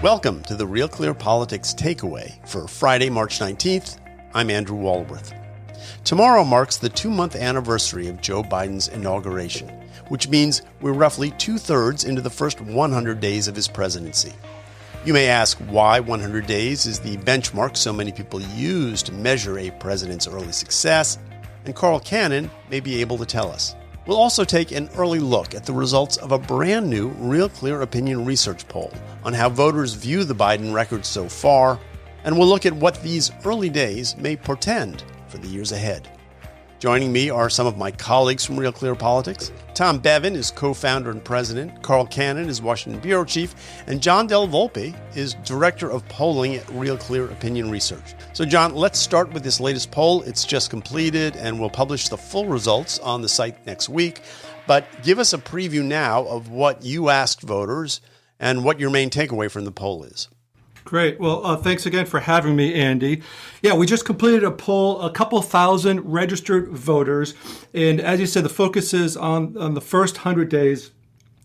Welcome to the RealClear Politics Takeaway for Friday, March 19th. I'm Andrew Walworth. Tomorrow marks the 2-month anniversary of Joe Biden's inauguration, which means we're roughly 2/3 into the first 100 days of his presidency. You may ask why 100 days is the benchmark so many people use to measure a president's early success, and Carl Cannon may be able to tell us. We'll also take an early look at the results of a brand new RealClear opinion research poll on how voters view the Biden record so far, and we'll look at what these early days may portend for the years ahead. Joining me are some of my colleagues from RealClear Politics. Tom Bevan is co-founder and president, Carl Cannon is Washington bureau chief, and Della Volpe is director of polling at RealClear Opinion Research. So John, let's start with this latest poll. It's just completed and we'll publish the full results on the site next week. But give us a preview now of what you asked voters and what your main takeaway from the poll is. Great. Well, thanks again for having me, Andy. Yeah, we just completed a poll, a couple thousand registered voters. And as you said, the focus is on the first 100 days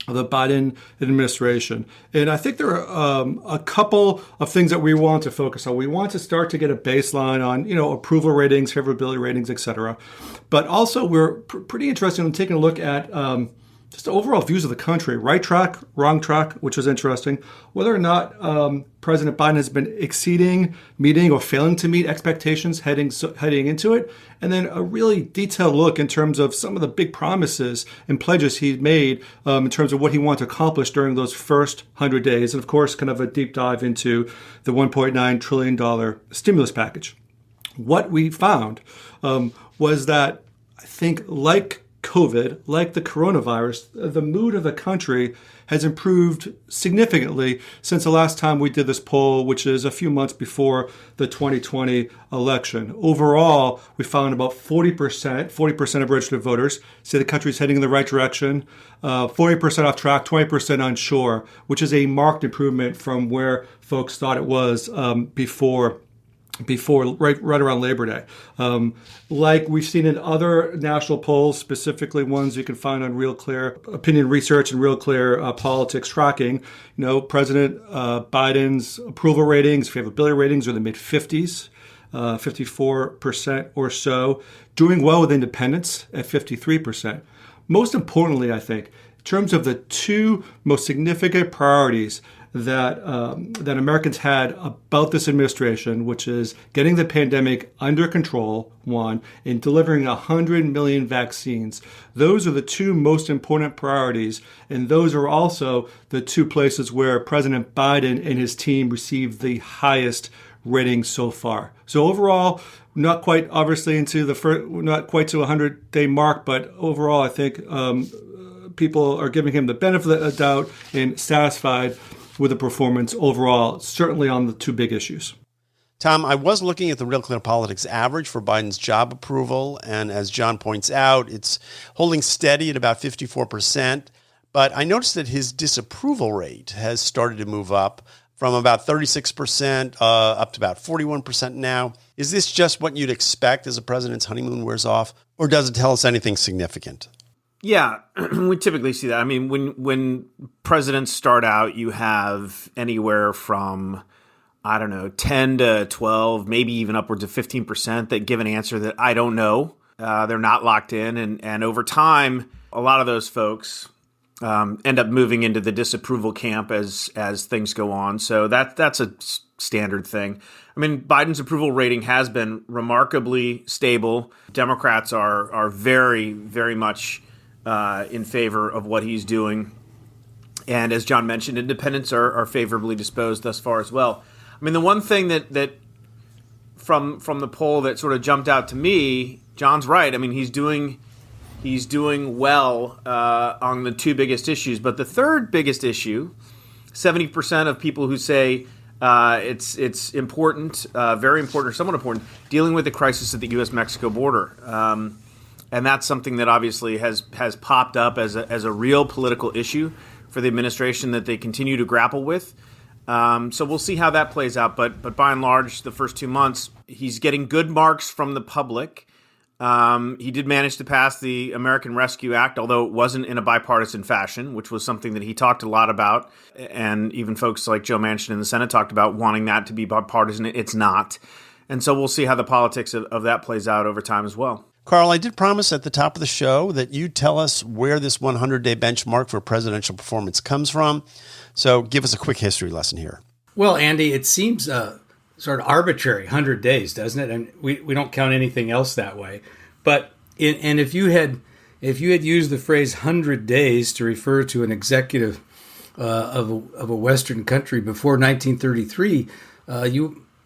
of the Biden administration. And I think there are a couple of things that we want to focus on. We want to start to get a baseline on, approval ratings, favorability ratings, et cetera. But also we're pretty interested in taking a look at just the overall views of the country, right track, wrong track, which is interesting, whether or not President Biden has been exceeding, meeting, or failing to meet expectations heading into it, and then a really detailed look in terms of some of the big promises and pledges he made in terms of what he wanted to accomplish during those first 100 days, and of course, kind of a deep dive into the $1.9 trillion stimulus package. What we found was that I think, like COVID, like the coronavirus, the mood of the country has improved significantly since the last time we did this poll, which is a few months before the 2020 election. Overall, we found about 40% of registered voters say the country is heading in the right direction, 40% off track, 20% unsure, which is a marked improvement from where folks thought it was before right around Labor Day. Like we've seen in other national polls, specifically ones you can find on RealClear Opinion Research and RealClear Politics Tracking, President Biden's approval ratings, favorability ratings are in the mid-50s, 54% or so, doing well with independents at 53%. Most importantly, I think, in terms of the two most significant priorities that Americans had about this administration, which is getting the pandemic under control, one, and delivering 100 million vaccines. Those are the two most important priorities, and those are also the two places where President Biden and his team received the highest ratings so far. So overall, not quite obviously not quite to 100-day mark, but overall, I think people are giving him the benefit of the doubt and satisfied with the performance overall, certainly on the two big issues. Tom, I was looking at the RealClear Politics average for Biden's job approval, and as John points out, it's holding steady at about 54%, but I noticed that his disapproval rate has started to move up from about 36% up to about 41% now. Is this just what you'd expect as the president's honeymoon wears off, or does it tell us anything significant? Yeah, we typically see that. I mean, when presidents start out, you have anywhere from, 10 to 12, maybe even upwards of 15% that give an answer that I don't know. They're not locked in. And over time, a lot of those folks end up moving into the disapproval camp as things go on. So that's a standard thing. I mean, Biden's approval rating has been remarkably stable. Democrats are very, very much in favor of what he's doing. And as John mentioned, independents are favorably disposed thus far as well. I mean, the one thing that from the poll that sort of jumped out to me, John's right. I mean, he's doing well on the two biggest issues. But the third biggest issue, 70% of people who say it's important, very important, or somewhat important, dealing with the crisis at the U.S.-Mexico border. And that's something that obviously has popped up as a real political issue for the administration that they continue to grapple with. So we'll see how that plays out. But by and large, the first 2 months, he's getting good marks from the public. He did manage to pass the American Rescue Act, although it wasn't in a bipartisan fashion, which was something that he talked a lot about. And even folks like Joe Manchin in the Senate talked about wanting that to be bipartisan. It's not. And so we'll see how the politics of that plays out over time as well. Carl, I did promise at the top of the show that you'd tell us where this 100-day benchmark for presidential performance comes from. So give us a quick history lesson here. Well, Andy, it seems sort of arbitrary, 100 days, doesn't it? And we don't count anything else that way. But if you had used the phrase 100 days to refer to an executive of a Western country before 1933,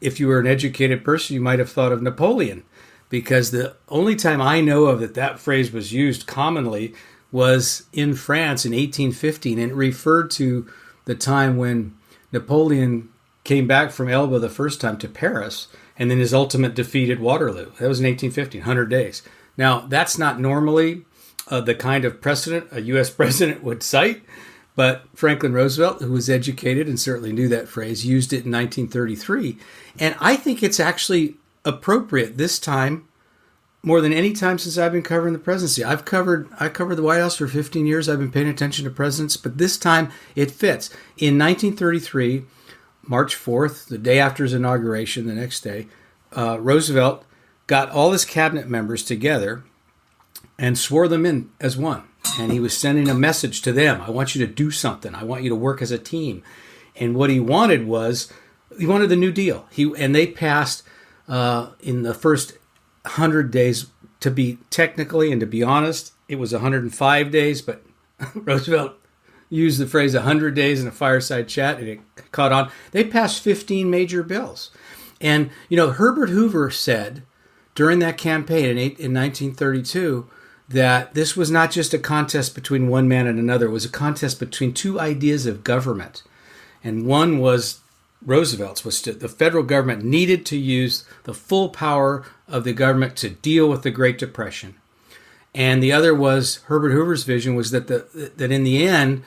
if you were an educated person, you might have thought of Napoleon. Because the only time I know of that phrase was used commonly was in France in 1815, and it referred to the time when Napoleon came back from Elba the first time to Paris, and then his ultimate defeat at Waterloo. That was in 1815, 100 days. Now, that's not normally the kind of precedent a U.S. president would cite, but Franklin Roosevelt, who was educated and certainly knew that phrase, used it in 1933. And I think it's actually appropriate this time more than any time since I've been covering the presidency. I covered the White House for 15 years. I've been paying attention to presidents, but this time it fits. In 1933, March 4th, the day after his inauguration, the next day, Roosevelt got all his cabinet members together and swore them in as one. And he was sending a message to them. I want you to do something. I want you to work as a team. And what he wanted the New Deal. And they passed in the first 100 days, to be technically and to be honest, it was 105 days, but Roosevelt used the phrase 100 days in a fireside chat, and it caught on. They passed 15 major bills. And, Herbert Hoover said during that campaign in 1932 that this was not just a contest between one man and another. It was a contest between two ideas of government. And one was Roosevelt's, was the federal government needed to use the full power of the government to deal with the Great Depression. And the other was Herbert Hoover's vision was that that in the end,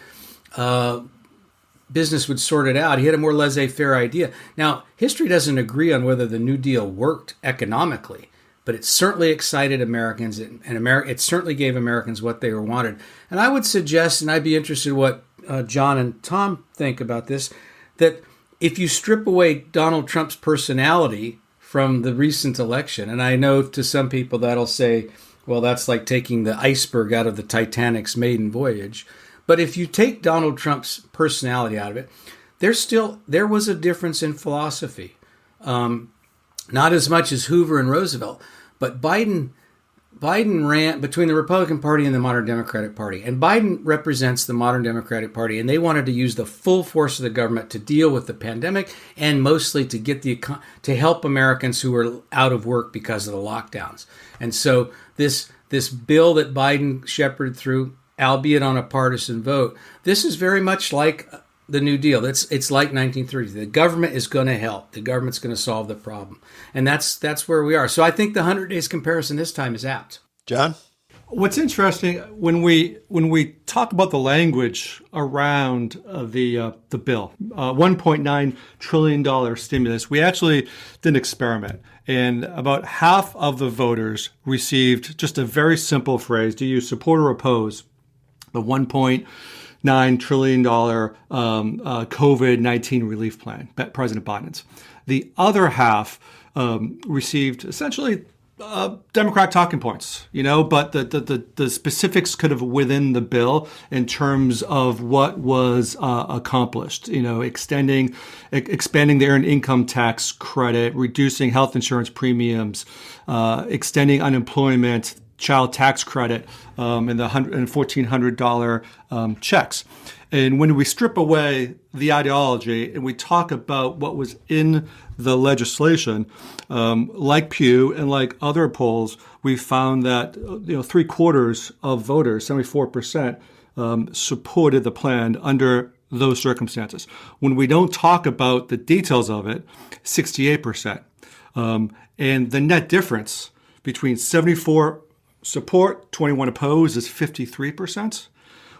business would sort it out. He had a more laissez-faire idea. Now, history doesn't agree on whether the New Deal worked economically, but it certainly excited Americans, and it certainly gave Americans what they wanted. And I would suggest, and I'd be interested in what John and Tom think about this, that if you strip away Donald Trump's personality from the recent election, and I know to some people that'll say, well, that's like taking the iceberg out of the Titanic's maiden voyage. But if you take Donald Trump's personality out of it, there was a difference in philosophy. Not as much as Hoover and Roosevelt, but Biden ran between the Republican Party and the modern Democratic Party. And Biden represents the modern Democratic Party, and they wanted to use the full force of the government to deal with the pandemic and mostly to get to help Americans who were out of work because of the lockdowns. And so this bill that Biden shepherded through, albeit on a partisan vote, this is very much like the New Deal. It's like 1930. The government is going to help. The government's going to solve the problem. And that's where we are. So I think the 100 days comparison this time is apt. John? What's interesting when we talk about the language around the bill, $1.9 trillion stimulus, we actually did an experiment, and about half of the voters received just a very simple phrase: do you support or oppose the $1.9 trillion COVID-19 relief plan, President Biden's? The other half received essentially Democrat talking points, but the specifics could have within the bill in terms of what was accomplished, expanding the earned income tax credit, reducing health insurance premiums, extending unemployment, child tax credit, and the $1,400 checks. And when we strip away the ideology and we talk about what was in the legislation, like Pew and like other polls, we found that 3/4 of voters, 74%, supported the plan under those circumstances. When we don't talk about the details of it, 68%. And the net difference between 74 support, 21 oppose is 53%.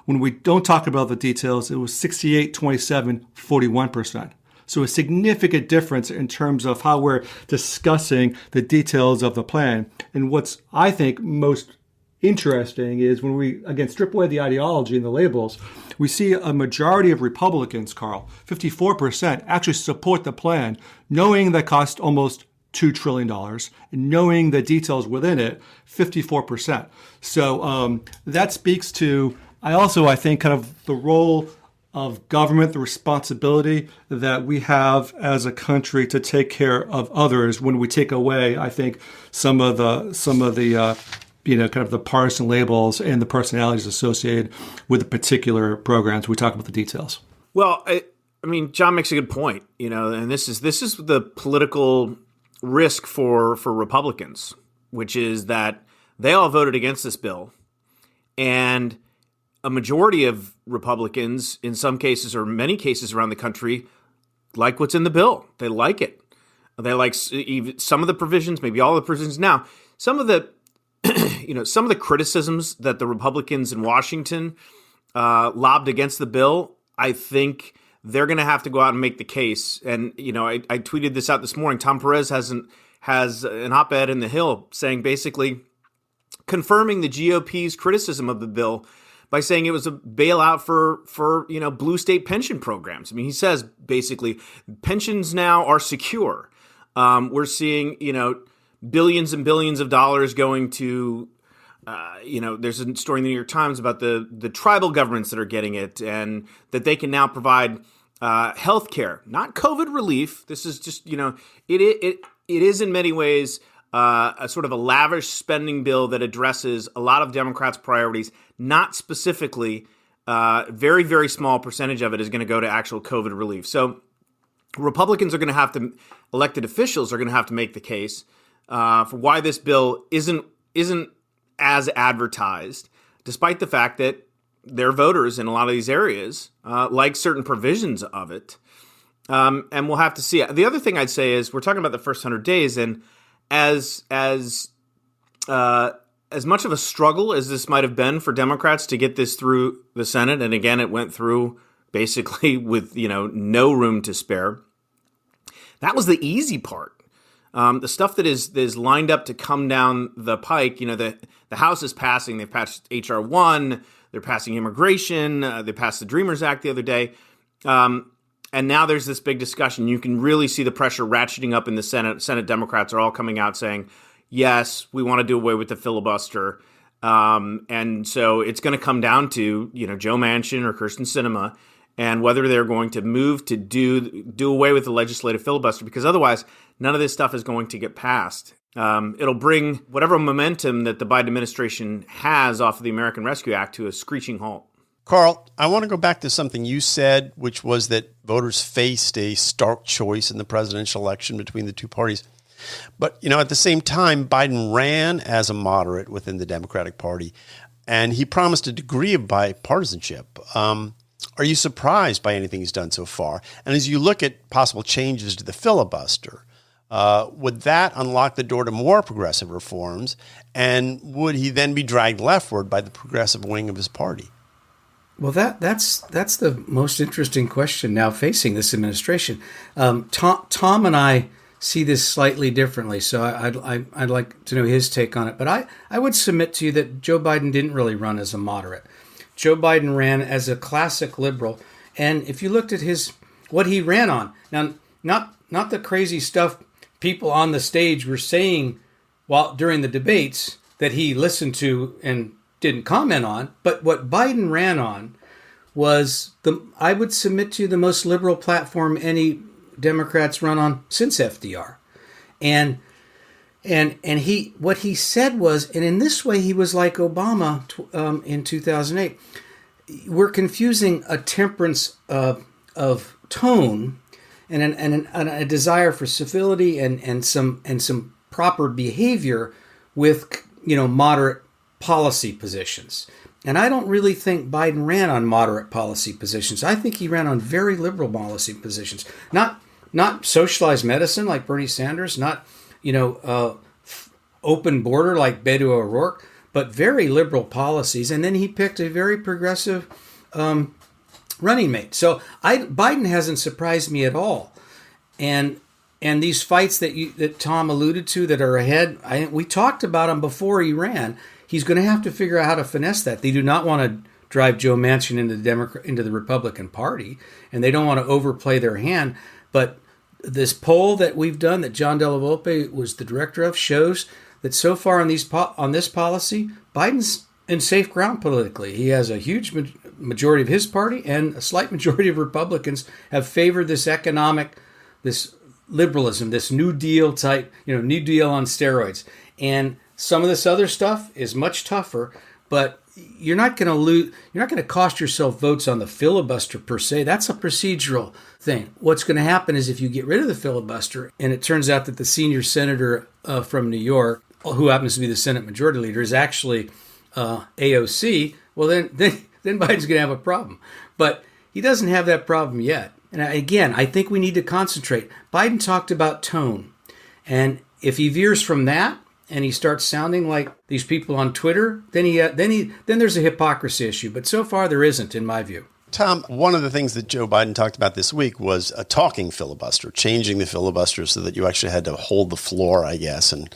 When we don't talk about the details, it was 68, 27, 41%. So a significant difference in terms of how we're discussing the details of the plan. And what's, I think, most interesting is when we, again, strip away the ideology and the labels, we see a majority of Republicans, Carl, 54%, actually support the plan, knowing that cost almost $2 trillion, and knowing the details within it, 54%. So that speaks to, I think, kind of the role of government, the responsibility that we have as a country to take care of others when we take away, I think, some of the kind of the partisan labels and the personalities associated with the particular programs. We talk about the details. Well, I mean, John makes a good point, and this is the political risk for Republicans, which is that they all voted against this bill, and a majority of Republicans, in some cases or many cases around the country, like what's in the bill. They like it. They like some of the provisions, maybe all the provisions. Now, some of the some of the criticisms that the Republicans in Washington lobbed against the bill, I think they're going to have to go out and make the case. And, I tweeted this out this morning. Tom Perez has an op-ed in The Hill saying, basically confirming the GOP's criticism of the bill by saying it was a bailout for blue state pension programs. I mean, he says basically pensions now are secure. We're seeing, billions and billions of dollars going to, there's a story in the New York Times about the tribal governments that are getting it, and that they can now provide health care, not COVID relief. This is just, it is in many ways a sort of a lavish spending bill that addresses a lot of Democrats' priorities, not specifically, very, very small percentage of it is going to go to actual COVID relief. So Republicans are going to have to, elected officials are going to have to make the case for why this bill isn't as advertised, despite the fact that their voters in a lot of these areas like certain provisions of it. And we'll have to see. The other thing I'd say is we're talking about the first 100 days, and as much of a struggle as this might have been for Democrats to get this through the Senate, and again, it went through basically with no room to spare. That was the easy part. The stuff that is lined up to come down the pike, the House is passing. They've passed H.R. 1. They're passing immigration. They passed the Dreamers Act the other day. And now there's this big discussion. You can really see the pressure ratcheting up in the Senate. Senate Democrats are all coming out saying, yes, we want to do away with the filibuster. And so it's going to come down to, Joe Manchin or Kyrsten Sinema, and whether they're going to move to do away with the legislative filibuster, because otherwise none of this stuff is going to get passed. It'll bring whatever momentum that the Biden administration has off of the American Rescue Act to a screeching halt. Carl, I want to go back to something you said, which was that voters faced a stark choice in the presidential election between the two parties. But, at the same time, Biden ran as a moderate within the Democratic Party, and he promised a degree of bipartisanship. Are you surprised by anything he's done so far? And as you look at possible changes to the filibuster, would that unlock the door to more progressive reforms? And would he then be dragged leftward by the progressive wing of his party? Well, that's the most interesting question now facing this administration. Tom and I see this slightly differently, so I'd like to know his take on it. But I would submit to you that Joe Biden didn't really run as a moderate. Joe Biden ran as a classic liberal, and if you looked at what he ran on, now not the crazy stuff people on the stage were saying during the debates that he listened to and didn't comment on, but what Biden ran on was I would submit to you the most liberal platform any Democrats run on since FDR. And what he said was, and in this way he was like Obama in 2008. We're confusing a temperance of tone and a desire for civility and some proper behavior with moderate policy positions. And I don't really think Biden ran on moderate policy positions. I think he ran on very liberal policy positions. Not socialized medicine like Bernie Sanders, not open border like Beto O'Rourke, but very liberal policies. And then he picked a very progressive running mate. So Biden hasn't surprised me at all. And these fights that Tom alluded to that are ahead, we talked about them before he ran. He's going to have to figure out how to finesse that. They do not want to drive Joe Manchin into the Republican Party, and they don't want to overplay their hand. But this poll that we've done, that John Della Volpe was the director of, shows that so far on this policy, Biden's in safe ground politically. He has a huge majority of his party, and a slight majority of Republicans have favored this liberalism, this New Deal type, New Deal on steroids. And some of this other stuff is much tougher, but you're not going to lose. You're not going to cost yourself votes on the filibuster per se. That's a procedural thing. What's going to happen is if you get rid of the filibuster, and it turns out that the senior senator from New York, who happens to be the Senate Majority Leader, is actually AOC, well, then Biden's going to have a problem. But he doesn't have that problem yet. And again, I think we need to concentrate. Biden talked about tone, and if he veers from that, and he starts sounding like these people on Twitter, then there's a hypocrisy issue. But so far there isn't, in my view. Tom, one of the things that Joe Biden talked about this week was a talking filibuster, changing the filibuster so that you actually had to hold the floor, I guess, and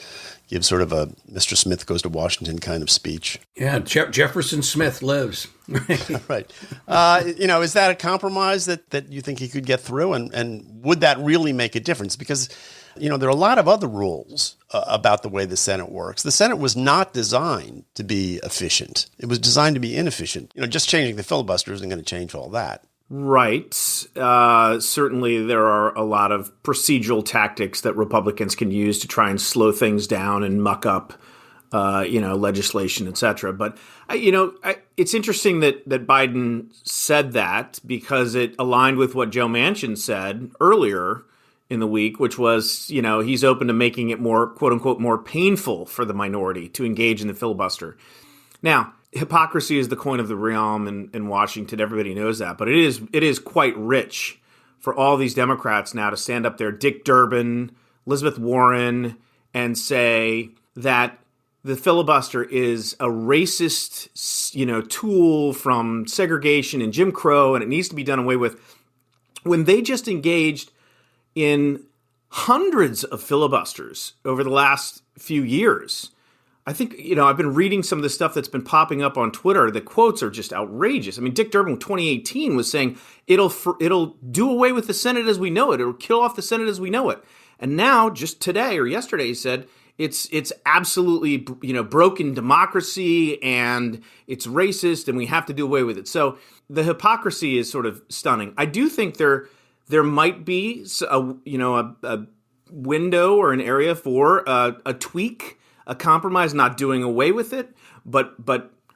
give sort of a Mr. Smith goes to Washington kind of speech. Yeah, Jefferson Smith lives. Right. Is that a compromise that you think he could get through? And would that really make a difference? Because there are a lot of other rules about the way the Senate works. The Senate was not designed to be efficient. It was designed to be inefficient. Just changing the filibuster isn't going to change all that. Right. Certainly there are a lot of procedural tactics that Republicans can use to try and slow things down and muck up, legislation, et cetera. But, it's interesting that Biden said that because it aligned with what Joe Manchin said earlier in the week, which was, he's open to making it more, quote unquote, more painful for the minority to engage in the filibuster. Now, hypocrisy is the coin of the realm in Washington. Everybody knows that. But it is quite rich for all these Democrats now to stand up there, Dick Durbin, Elizabeth Warren, and say that the filibuster is a racist, tool from segregation and Jim Crow, and it needs to be done away with, when they just engaged in hundreds of filibusters over the last few years. I think, I've been reading some of the stuff that's been popping up on Twitter. The quotes are just outrageous. I mean, Dick Durbin in 2018 was saying it'll do away with the Senate as we know it. It'll kill off the Senate as we know it. And now, just today or yesterday, he said it's absolutely, broken democracy and it's racist and we have to do away with it. So the hypocrisy is sort of stunning. I do think there might be a window or an area for a tweak, a compromise, not doing away with it, but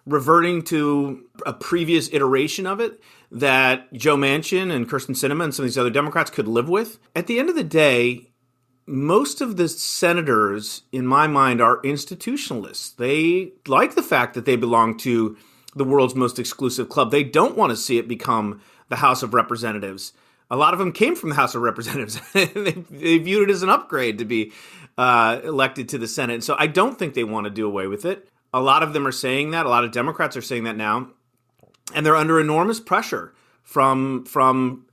reverting to a previous iteration of it that Joe Manchin and Kyrsten Sinema and some of these other Democrats could live with. At the end of the day, most of the senators, in my mind, are institutionalists. They like the fact that they belong to the world's most exclusive club. They don't want to see it become the House of Representatives. A lot of them came from the House of Representatives. They viewed it as an upgrade to be elected to the Senate. And so I don't think they want to do away with it. A lot of them are saying that. A lot of Democrats are saying that now. And they're under enormous pressure from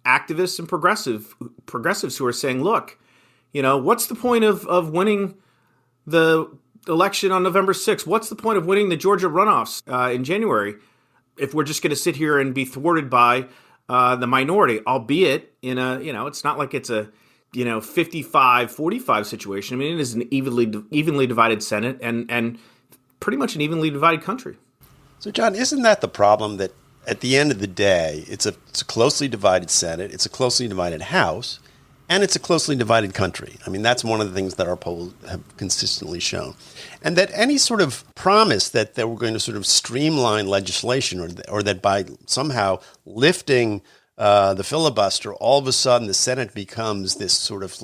activists and progressives who are saying, look, what's the point of winning the election on November 6th? What's the point of winning the Georgia runoffs in January if we're just going to sit here and be thwarted by the minority, albeit in a, it's not like it's a, 55-45 situation. I mean, it is an evenly divided Senate and pretty much an evenly divided country. So, John, isn't that the problem, that at the end of the day, it's a closely divided Senate, it's a closely divided House, and it's a closely divided country? I mean, that's one of the things that our polls have consistently shown. And that any sort of promise that they were going to sort of streamline legislation or that by somehow lifting the filibuster, all of a sudden the Senate becomes this sort of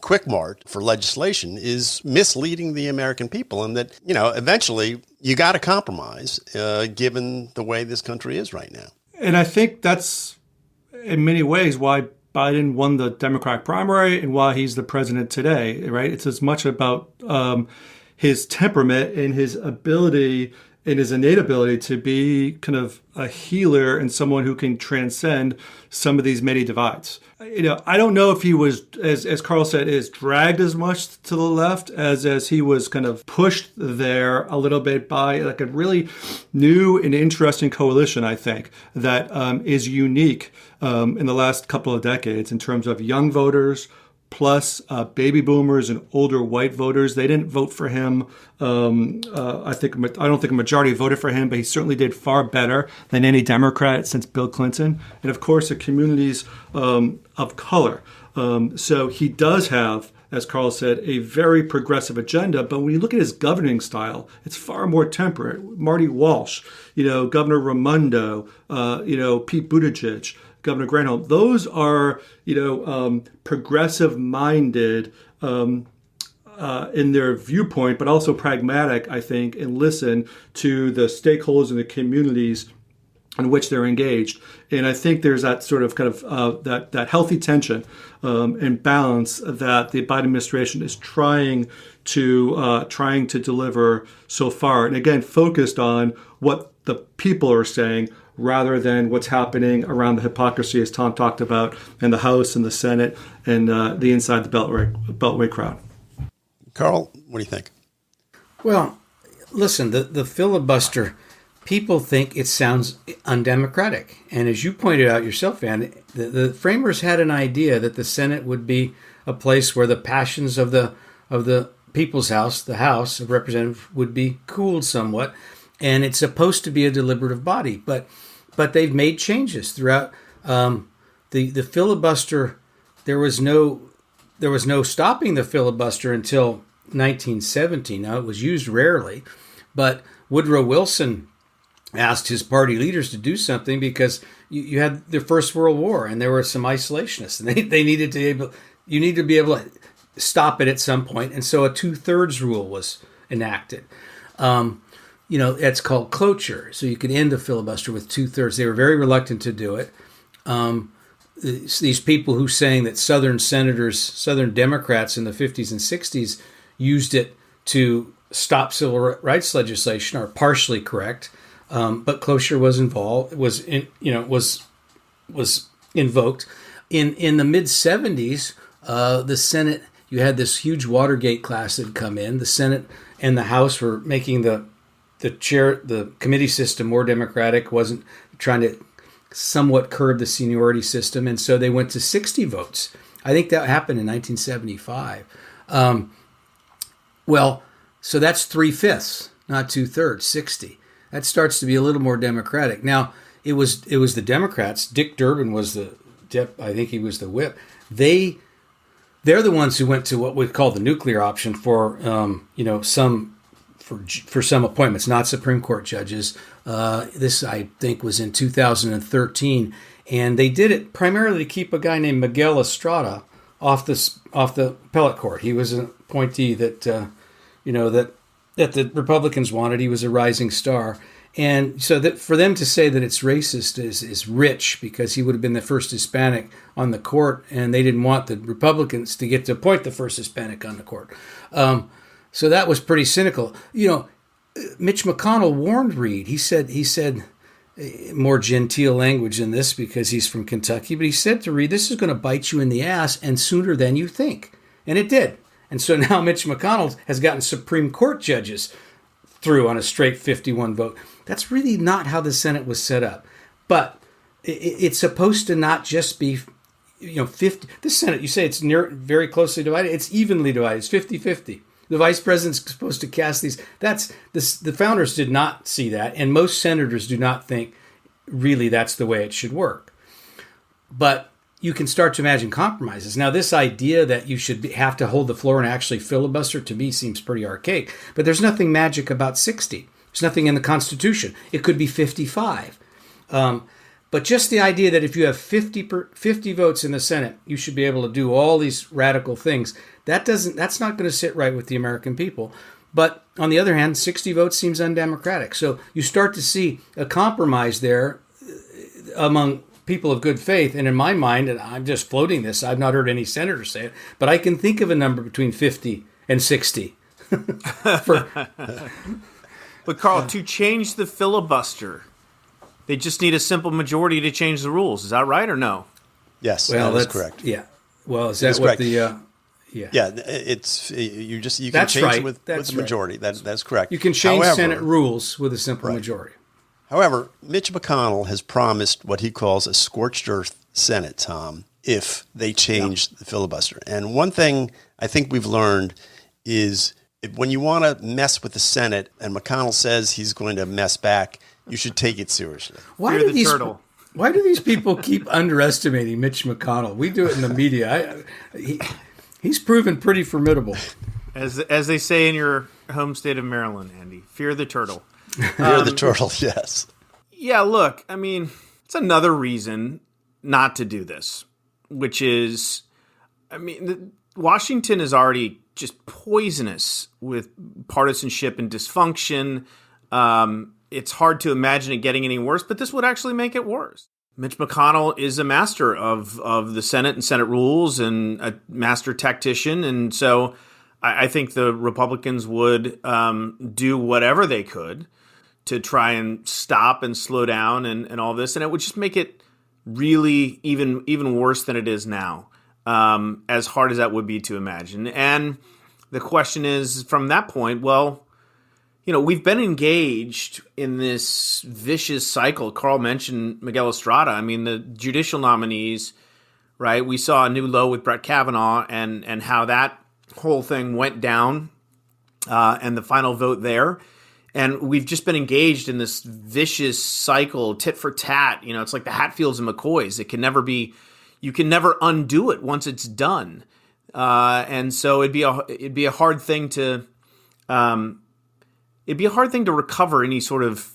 quick mart for legislation is misleading the American people. And that, eventually you got to compromise given the way this country is right now. And I think that's in many ways why Biden won the Democratic primary and why he's the president today, right? It's as much about his temperament and his ability in his innate ability to be kind of a healer and someone who can transcend some of these many divides. I don't know if he was, as Carl said, is dragged as much to the left as he was kind of pushed there a little bit by like a really new and interesting coalition, I think, that is unique in the last couple of decades in terms of young voters, plus baby boomers and older white voters. They didn't vote for him. I don't think a majority voted for him, but he certainly did far better than any Democrat since Bill Clinton. And of course, the communities of color. So he does have, as Carl said, a very progressive agenda. But when you look at his governing style, it's far more temperate. Marty Walsh, Governor Raimondo, Pete Buttigieg, Governor Granholm, those are, progressive-minded in their viewpoint, but also pragmatic, I think, and listen to the stakeholders in the communities in which they're engaged. And I think there's that sort of kind of that healthy tension and balance that the Biden administration is trying to deliver so far. And again, focused on what the people are saying, rather than what's happening around the hypocrisy, as Tom talked about, in the House and the Senate and the inside the Beltway crowd. Carl, what do you think? Well, listen, the filibuster, people think it sounds undemocratic. And as you pointed out yourself, Ann, the framers had an idea that the Senate would be a place where the passions of the people's house, the House of Representatives, would be cooled somewhat. And it's supposed to be a deliberative body, but they've made changes throughout the filibuster. There was no stopping the filibuster until 1970. Now, it was used rarely, but Woodrow Wilson asked his party leaders to do something because you had the First World War and there were some isolationists, and they needed to be able to stop it at some point, and so a 2/3 rule was enacted. It's called cloture. So you could end the filibuster with 2/3. They were very reluctant to do it. These people who saying that Southern Democrats in the 50s and 60s used it to stop civil rights legislation are partially correct. But cloture was involved. Was invoked in the mid 70s. The Senate, you had this huge Watergate class that had come in. The Senate and the House were making the committee system more democratic, wasn't trying to somewhat curb the seniority system, and so they went to 60 votes. I think that happened in 1975. So that's 3/5, not 2/3, 60. That starts to be a little more democratic. Now, it was the Democrats. Dick Durbin was I think he was the whip. They're the ones who went to what we call the nuclear option for some appointments, not Supreme Court judges. This, I think, was in 2013, and they did it primarily to keep a guy named Miguel Estrada off the appellate court. He was an appointee that the Republicans wanted. He was a rising star, and so that for them to say that it's racist is rich, because he would have been the first Hispanic on the court, and they didn't want the Republicans to get to appoint the first Hispanic on the court. So that was pretty cynical. Mitch McConnell warned Reid. He said more genteel language than this because he's from Kentucky, but he said to Reid, this is going to bite you in the ass, and sooner than you think. And it did. And so now Mitch McConnell has gotten Supreme Court judges through on a straight 51 vote. That's really not how the Senate was set up. But it's supposed to not just be 50. The Senate, you say it's very closely divided. It's evenly divided. It's 50-50. The vice president's supposed to cast these. The founders did not see that, and most senators do not think really that's the way it should work. But you can start to imagine compromises. Now, this idea that you should have to hold the floor and actually filibuster, to me, seems pretty archaic. But there's nothing magic about 60. There's nothing in the Constitution. It could be 55. But just the idea that if you have 50 votes in the Senate, you should be able to do all these radical things. That's not going to sit right with the American people. But on the other hand, 60 votes seems undemocratic. So you start to see a compromise there among people of good faith. And in my mind, and I'm just floating this, I've not heard any senator say it, but I can think of a number between 50 and 60. But Carl, to change the filibuster, they just need a simple majority to change the rules. Is that right or no? Yes, Well, that is that's correct. Yeah. Well, is that That's what correct. the? Yeah, it's you can That's change right. it with That's the majority. That's correct. You can change However, Senate rules with a simple majority. However, Mitch McConnell has promised what he calls a scorched earth Senate, Tom, if they change the filibuster. And one thing I think we've learned is when you want to mess with the Senate and McConnell says he's going to mess back, you should take it seriously. Why Fear do the turtle. Why do these people keep underestimating Mitch McConnell? We do it in the media. He's proven pretty formidable. As they say in your home state of Maryland, Andy, fear the turtle. Fear the turtle, yes. Yeah, look, I mean, it's another reason not to do this, which is, I mean, Washington is already just poisonous with partisanship and dysfunction. It's hard to imagine it getting any worse, but this would actually make it worse. Mitch McConnell is a master of the Senate and Senate rules and a master tactician. And so I think the Republicans would do whatever they could to try and stop and slow down and all this. And it would just make it really even worse than it is now, as hard as that would be to imagine. And the question is, from that point, well, we've been engaged in this vicious cycle. Carl mentioned Miguel Estrada. I mean, the judicial nominees, right? We saw a new low with Brett Kavanaugh and how that whole thing went down and the final vote there. And we've just been engaged in this vicious cycle, tit for tat. It's like the Hatfields and McCoys. You can never undo it once it's done. And so it'd be a hard thing to recover any sort of,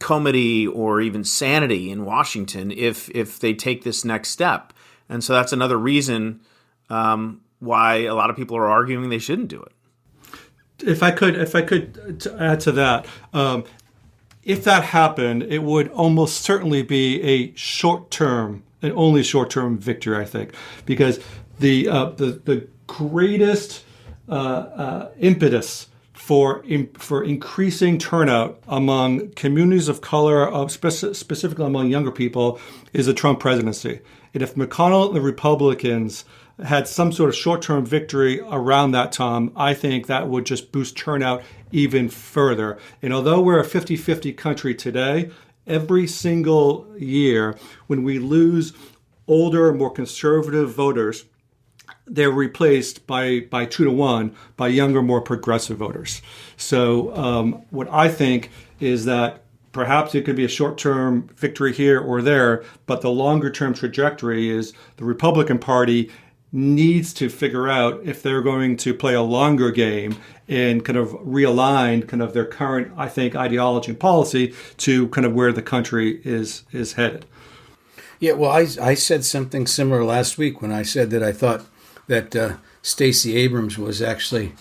comity or even sanity in Washington if they take this next step. And so that's another reason why a lot of people are arguing they shouldn't do it. If I could add to that, if that happened, it would almost certainly be a short-term, and only short-term victory, I think, because the greatest impetus for increasing turnout among communities of color, specifically among younger people, is the Trump presidency. And if McConnell and the Republicans had some sort of short-term victory around that time, I think that would just boost turnout even further. And although we're a 50-50 country today, every single year when we lose older, more conservative voters, they're replaced by 2-1 by younger, more progressive voters. So what I think is that perhaps it could be a short-term victory here or there, but the longer-term trajectory is the Republican Party needs to figure out if they're going to play a longer game and kind of realign kind of their current, I think, ideology and policy to kind of where the country is headed. Yeah, well, I said something similar last week when I said that I thought that Stacey Abrams was actually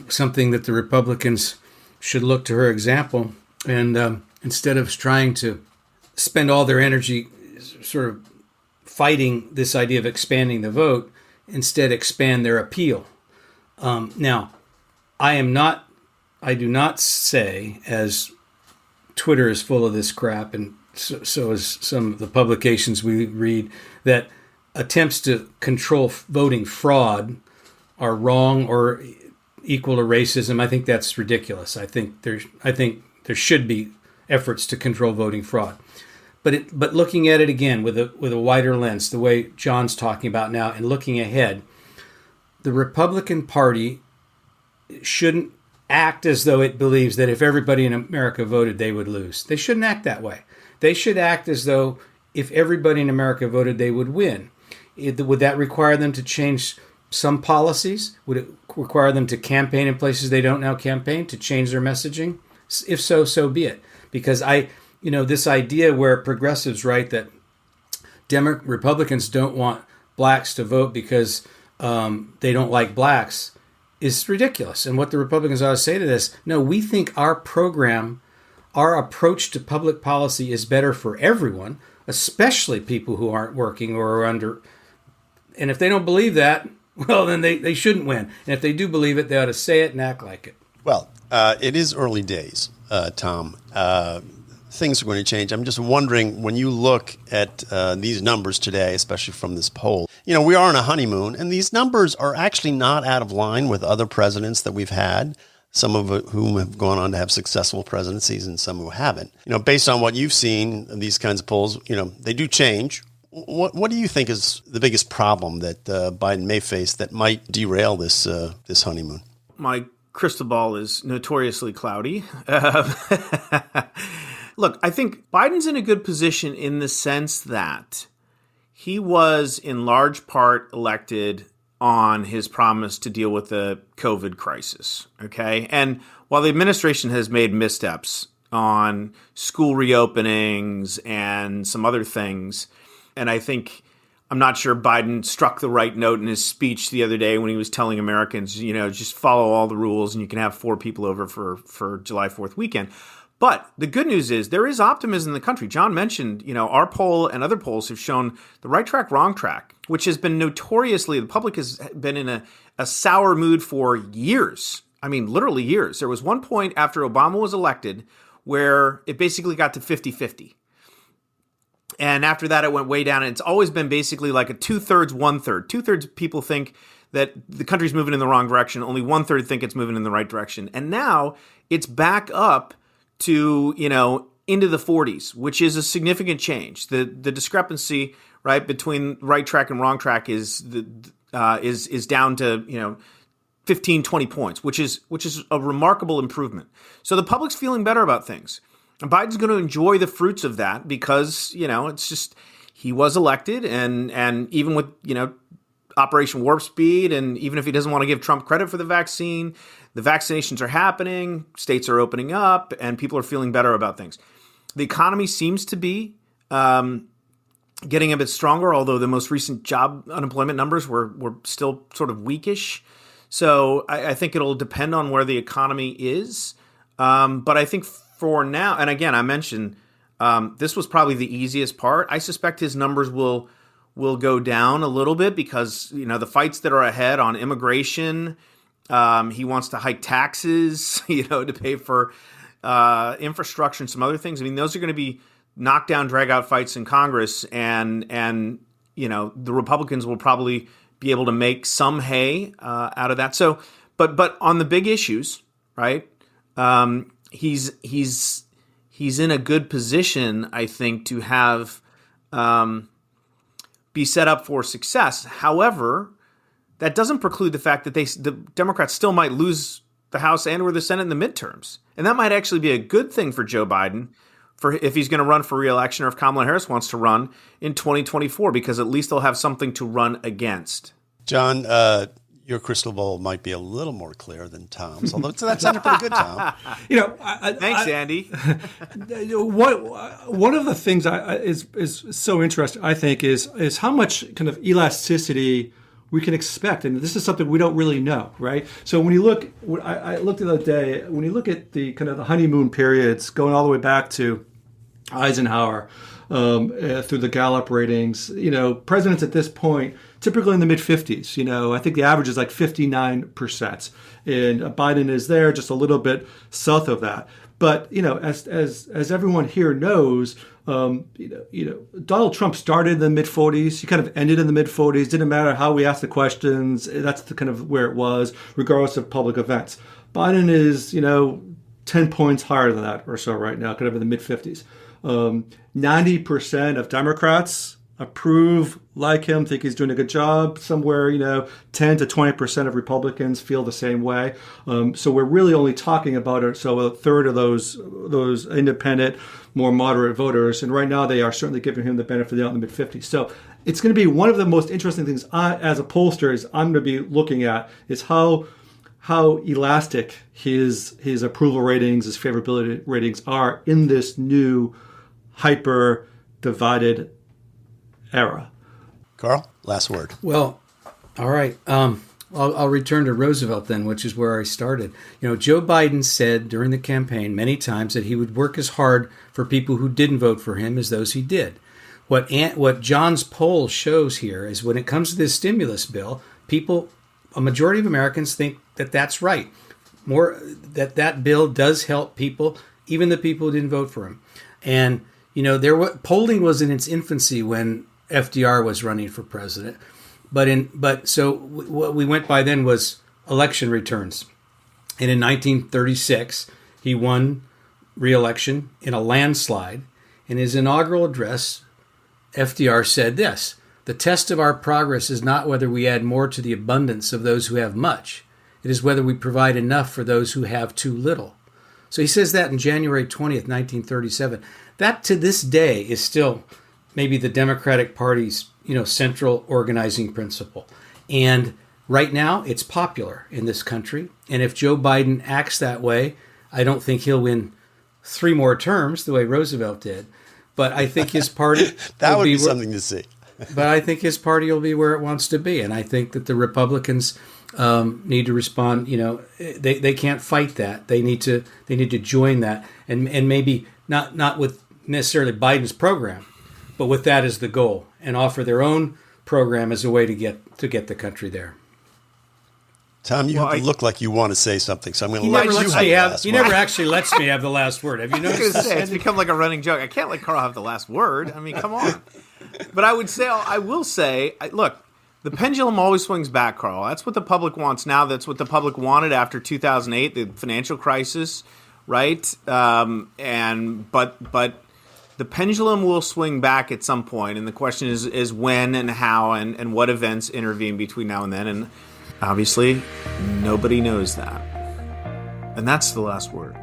something that the Republicans should look to her example, and instead of trying to spend all their energy sort of fighting this idea of expanding the vote, instead expand their appeal. Now, I do not say, as Twitter is full of this crap, and so is some of the publications we read, that attempts to control voting fraud are wrong or equal to racism. I think that's ridiculous. I think there should be efforts to control voting fraud. But looking at it again with a wider lens, the way John's talking about now, and looking ahead, the Republican Party shouldn't act as though it believes that if everybody in America voted, they would lose. They shouldn't act that way. They should act as though if everybody in America voted, they would win. Would that require them to change some policies? Would it require them to campaign in places they don't now campaign, to change their messaging? If so, so be it. Because this idea where progressives write that Republicans don't want blacks to vote because they don't like blacks is ridiculous. And what the Republicans ought to say to this, no, we think our program, our approach to public policy is better for everyone, especially people who aren't working or are under. And if they don't believe that, well, then they shouldn't win. And if they do believe it, they ought to say it and act like it. Well, it is early days, Tom. Things are going to change. I'm just wondering, when you look at these numbers today, especially from this poll, we are on a honeymoon, and these numbers are actually not out of line with other presidents that we've had, some of whom have gone on to have successful presidencies and some who haven't. Based on what you've seen, these kinds of polls, they do change. What do you think is the biggest problem that Biden may face that might derail this honeymoon? My crystal ball is notoriously cloudy. Look, I think Biden's in a good position in the sense that he was in large part elected on his promise to deal with the COVID crisis, okay? And while the administration has made missteps on school reopenings and some other things, and I'm not sure Biden struck the right note in his speech the other day when he was telling Americans, just follow all the rules and you can have 4 people over for July 4th weekend. But the good news is there is optimism in the country. John mentioned, our poll and other polls have shown the right track, wrong track, which has been notoriously, the public has been in a sour mood for years. I mean, literally years. There was one point after Obama was elected where it basically got to 50-50. And after that, it went way down. And it's always been basically like a 2/3, 1/3. 2/3 people think that the country's moving in the wrong direction. Only 1/3 think it's moving in the right direction. And now it's back up to, into the 40s, which is a significant change. The discrepancy, right, between right track and wrong track is down to, 15, 20 points, which is a remarkable improvement. So the public's feeling better about things. And Biden's going to enjoy the fruits of that because, it's just, he was elected and even with, Operation Warp Speed, and even if he doesn't want to give Trump credit for the vaccine, the vaccinations are happening, states are opening up, and people are feeling better about things. The economy seems to be getting a bit stronger, although the most recent job unemployment numbers were still sort of weakish. So I think it'll depend on where the economy is. But I think for now, and again, I mentioned this was probably the easiest part. I suspect his numbers will go down a little bit because, the fights that are ahead on immigration, he wants to hike taxes, to pay for infrastructure and some other things. I mean, those are going to be knockdown, drag out fights in Congress, and the Republicans will probably be able to make some hay out of that. So, but on the big issues, right? He's in a good position, I think, to have be set up for success. However, that doesn't preclude the fact that the Democrats still might lose the House and or the Senate in the midterms. And that might actually be a good thing for Joe Biden if he's going to run for re-election or if Kamala Harris wants to run in 2024, because at least they'll have something to run against. John, your crystal ball might be a little more clear than Tom's, although that sounded pretty good, Tom. Thanks, Andy. One of the things is so interesting, I think, is how much kind of elasticity we can expect, and this is something we don't really know, right? So when you look, I looked the other day, when you look at the kind of the honeymoon periods going all the way back to Eisenhower, through the Gallup ratings, presidents at this point, typically in the mid-50s, I think the average is like 59%. And Biden is there just a little bit south of that. But, as everyone here knows, Donald Trump started in the mid-40s. He kind of ended in the mid-40s. Didn't matter how we asked the questions. That's the kind of where it was, regardless of public events. Biden is, 10 points higher than that or so right now, kind of in the mid-50s. 90% of Democrats approve, like him, think he's doing a good job. Somewhere, 10 to 20% of Republicans feel the same way. So we're really only talking about a third of those independent, more moderate voters. And right now they are certainly giving him the benefit of the doubt in the mid-50s. So it's going to be one of the most interesting things as a pollster I'm going to be looking at is how elastic his approval ratings, his favorability ratings are in this new hyper divided era. Carl, last word. Well, all right. I'll return to Roosevelt then, which is where I started. Joe Biden said during the campaign many times that he would work as hard for people who didn't vote for him as those he did. What John's poll shows here is when it comes to this stimulus bill, a majority of Americans think that that's right. that bill does help people, even the people who didn't vote for him. And polling was in its infancy when FDR was running for president, so what we went by then was election returns. And in 1936, he won re-election in a landslide. In his inaugural address, FDR said this: "The test of our progress is not whether we add more to the abundance of those who have much. It is whether we provide enough for those who have too little." So he says that in January 20th, 1937. That to this day is still maybe the Democratic Party's, central organizing principle. And right now it's popular in this country. And if Joe Biden acts that way, I don't think he'll win 3 more terms the way Roosevelt did. But I think his party that would be something to see. But I think his party will be where it wants to be. And I think that the Republicans need to respond. They can't fight that. They need to join that, and maybe not with necessarily Biden's program, but with that as the goal, and offer their own program as a way to get the country there. Tom, you look like you want to say something, so I'm going to let you have the last word. He never actually lets me have the last word. Have you noticed? I was going to say, it's become like a running joke. I can't let Carl have the last word. I mean, come on. But I will say, look, the pendulum always swings back, Carl. That's what the public wants now. That's what the public wanted after 2008, the financial crisis, right? But the pendulum will swing back at some point, and the question is when and how and what events intervene between now and then. And obviously, nobody knows that. And that's the last word.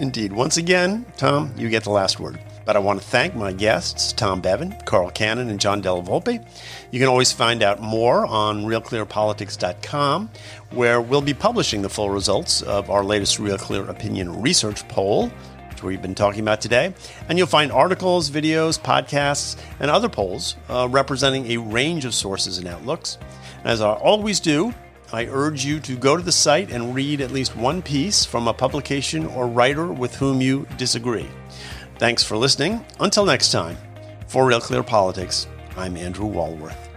Indeed. Once again, Tom, you get the last word. But I want to thank my guests, Tom Bevan, Carl Cannon, and John Della Volpe. You can always find out more on RealClearPolitics.com, where we'll be publishing the full results of our latest Real Clear Opinion Research Poll, which we've been talking about today. And you'll find articles, videos, podcasts, and other polls representing a range of sources and outlooks. And as I always do, I urge you to go to the site and read at least one piece from a publication or writer with whom you disagree. Thanks for listening. Until next time, for Real Clear Politics, I'm Andrew Walworth.